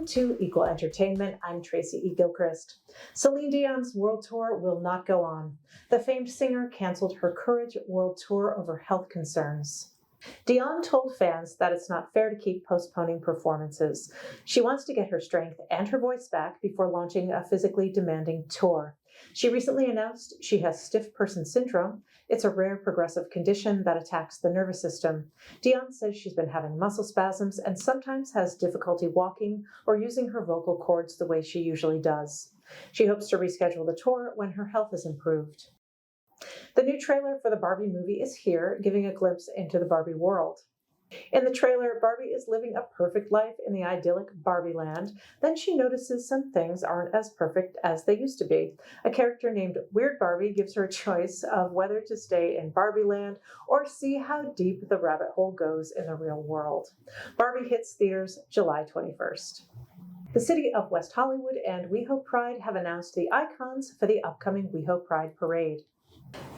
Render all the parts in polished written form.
to Equal Entertainment. I'm Tracy E. Gilchrist. Celine Dion's world tour will not go on. The famed singer canceled her Courage World Tour over health concerns. Dion told fans that it's not fair to keep postponing performances. She wants to get her strength and her voice back before launching a physically demanding tour. She recently announced she has stiff person syndrome. It's a rare progressive condition that attacks the nervous system. Dion says she's been having muscle spasms and sometimes has difficulty walking or using her vocal cords the way she usually does. She hopes to reschedule the tour when her health is improved. The new trailer for the Barbie movie is here, giving a glimpse into the Barbie world. In the trailer, Barbie is living a perfect life in the idyllic Barbie land. Then she notices some things aren't as perfect as they used to be. A character named Weird Barbie gives her a choice of whether to stay in Barbie land or see how deep the rabbit hole goes in the real world. Barbie hits theaters July 21st. The city of West Hollywood and WEHO Pride have announced the icons for the upcoming WEHO Pride parade.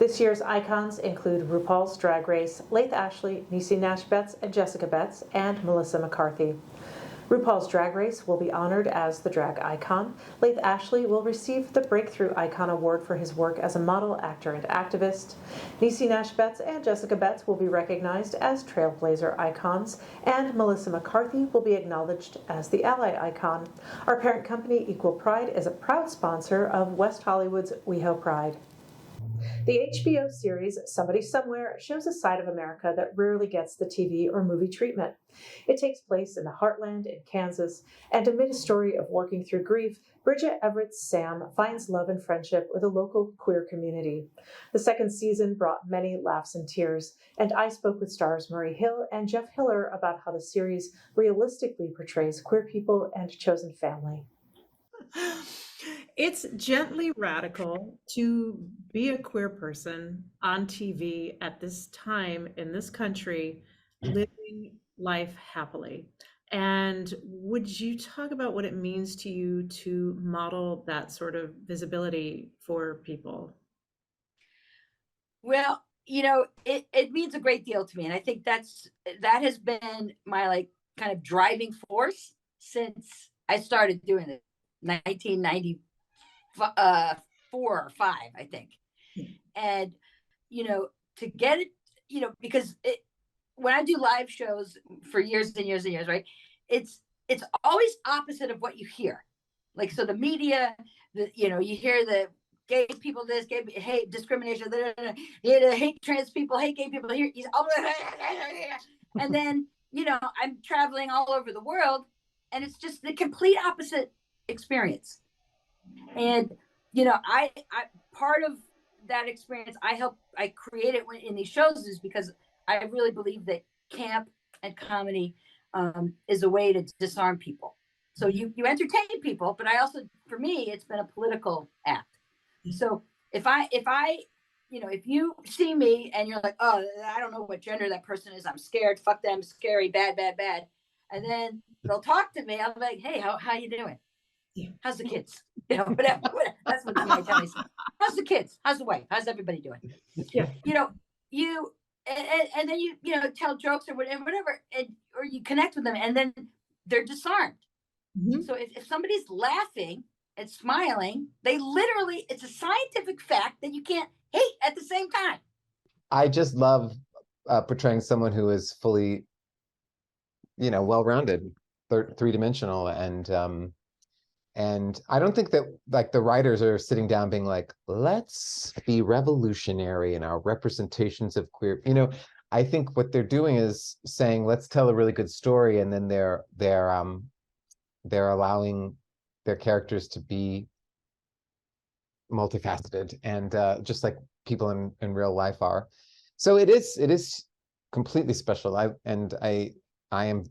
This year's icons include RuPaul's Drag Race, Laith Ashley, Niecy Nash-Betts, and Jessica Betts, and Melissa McCarthy. RuPaul's Drag Race will be honored as the drag icon. Laith Ashley will receive the Breakthrough Icon Award for his work as a model, actor, and activist. Niecy Nash-Betts and Jessica Betts will be recognized as trailblazer icons, and Melissa McCarthy will be acknowledged as the ally icon. Our parent company, Equal Pride, is a proud sponsor of West Hollywood's WeHo Pride. The HBO series Somebody Somewhere shows a side of America that rarely gets the TV or movie treatment. It takes place in the heartland in Kansas, and amid a story of working through grief, Bridget Everett's Sam finds love and friendship with a local queer community. The second season brought many laughs and tears, and I spoke with stars Murray Hill and Jeff Hiller about how the series realistically portrays queer people and chosen family. It's gently radical to be a queer person on TV at this time in this country, living life happily. And would you talk about what it means to you to model that sort of visibility for people? Well, it means a great deal to me. And I think that has been my kind of driving force since I started doing it, 1994 or 5, I think. And to get it, because when I do live shows for years and years and years, right, it's always opposite of what you hear. So the media, you hear the gay people this, hate discrimination, hate trans people, hate gay people here, and then I'm traveling all over the world, and it's just the complete opposite experience. And I part of that experience I created in these shows is because I really believe that camp and comedy is a way to disarm people. So you entertain people, but for me, it's been a political act. So if you see me and you're like, oh, I don't know what gender that person is, I'm scared, fuck them, scary, bad, and then they'll talk to me, I'm like, hey, how you doing? Yeah. How's the kids? Whatever. That's what I tell me. How's the kids? How's the wife? How's everybody doing? Yeah. You and then you tell jokes or whatever, or you connect with them, and then they're disarmed. Mm-hmm. So if somebody's laughing and smiling, it's a scientific fact that you can't hate at the same time. I just love portraying someone who is fully, well-rounded, three-dimensional, and I don't think that the writers are sitting down being like, let's be revolutionary in our representations of queer. I think what they're doing is saying, let's tell a really good story, and then they're allowing their characters to be multifaceted and just like people in real life are. So it is completely special. I am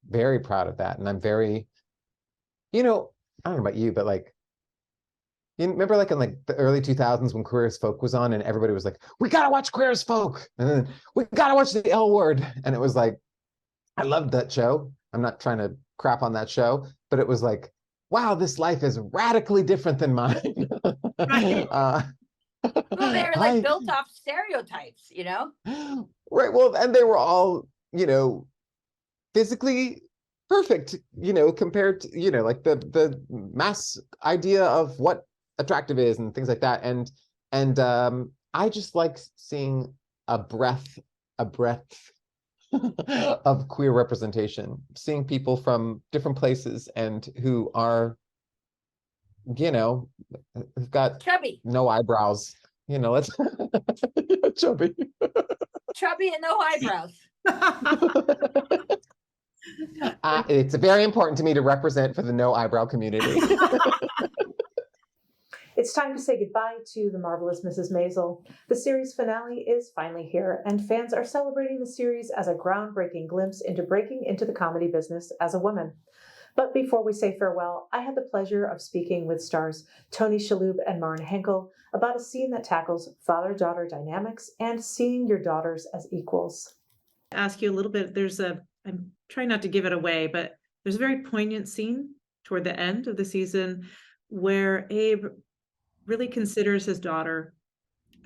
very proud of that, and I'm very, I don't know about you, but you remember in the early 2000s when Queer as Folk was on and everybody was like, we gotta watch Queer as Folk, and then we gotta watch the L Word, and it was like, I loved that show. I'm not trying to crap on that show, but it was like, wow, this life is radically different than mine. Right. Well, they were built off stereotypes, Right. Well, and they were all, physically perfect, compared to, like the mass idea of what attractive is and things like that. And I just like seeing a breadth of queer representation, seeing people from different places and who are, who've got Chubby, no eyebrows. Let's chubby. chubby, and no eyebrows. It's very important to me to represent for the no eyebrow community. It's time to say goodbye to the marvelous Mrs. Maisel. The series finale is finally here, and fans are celebrating the series as a groundbreaking glimpse into breaking into the comedy business as a woman. But before we say farewell, I had the pleasure of speaking with stars Tony Shalhoub and Marin Hinkle about a scene that tackles father-daughter dynamics and seeing your daughters as equals. Ask you a little bit, I'm trying not to give it away, but there's a very poignant scene toward the end of the season where Abe really considers his daughter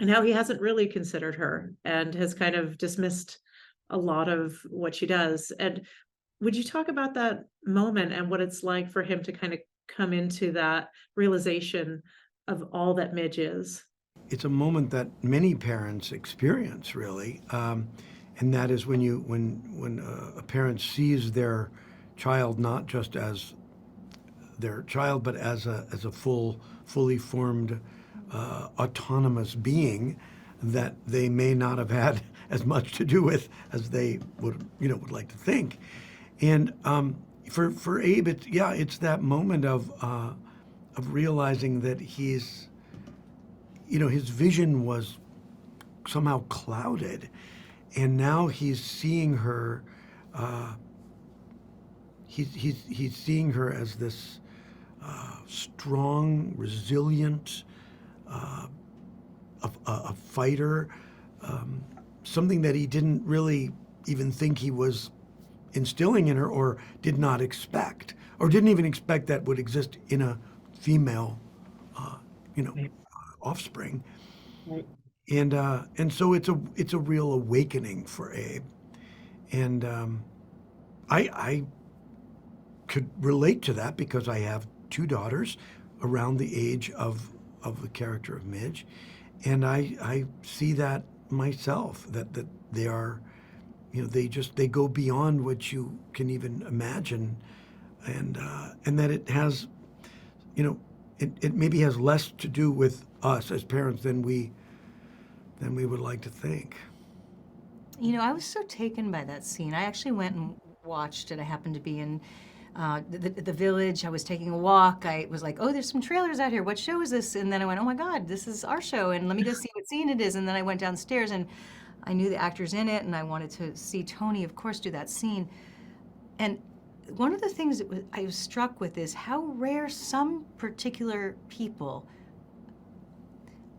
and how he hasn't really considered her and has kind of dismissed a lot of what she does. And would you talk about that moment and what it's like for him to kind of come into that realization of all that Midge is? It's a moment that many parents experience, really, and that is when a parent sees their child not just as their child, but as a fully formed, autonomous being that they may not have had as much to do with as they would like to think. And for Abe, it's that moment of realizing that he's, his vision was somehow clouded, and now he's seeing her. He's seeing her as this strong, resilient, a fighter, something that he didn't really even think he was instilling in her, or did not expect, or didn't even expect that would exist in a female, Right. offspring. Right. And so it's a real awakening for Abe, and I could relate to that because I have two daughters around the age of the character of Midge, and I see that myself, that they are, they go beyond what you can even imagine, and that it has, it maybe has less to do with us as parents than we would like to think. I was so taken by that scene. I actually went and watched it. I happened to be in the village. I was taking a walk. I was like, oh, there's some trailers out here. What show is this? And then I went, oh my God, this is our show. And let me go see what scene it is. And then I went downstairs and I knew the actors in it, and I wanted to see Tony, of course, do that scene. And one of the things that I was struck with is how rare some particular people,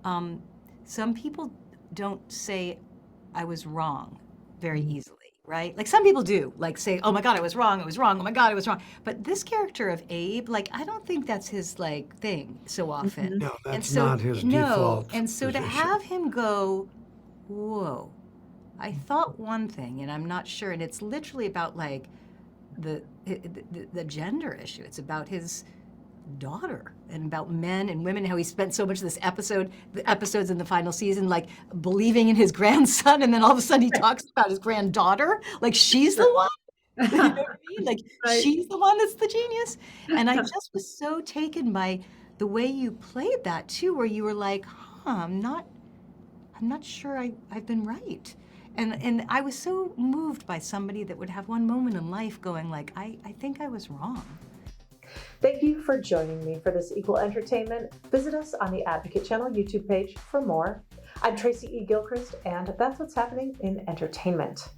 some people don't say I was wrong very easily, right? Like some people do, like say, oh my God, I was wrong, oh my God, I was wrong. But this character of Abe, like, I don't think that's his thing so often. No, that's And so, not his no, default and so to position. have him go, whoa, I thought one thing and I'm not sure, and it's literally about like the gender issue. It's about his daughter and about men and women, how he spent so much of the episodes in the final season like believing in his grandson, and then all of a sudden he talks about his granddaughter like she's the one. You know what I mean? Like Right. she's the one that's the genius. And I just was so taken by the way you played that too, where you were like, I'm not sure I've been right. And I was so moved by somebody that would have one moment in life going like, I think I was wrong. Thank you for joining me for this Equal Entertainment. Visit us on the Advocate Channel YouTube page for more. I'm Tracy E. Gilchrist, and that's what's happening in entertainment.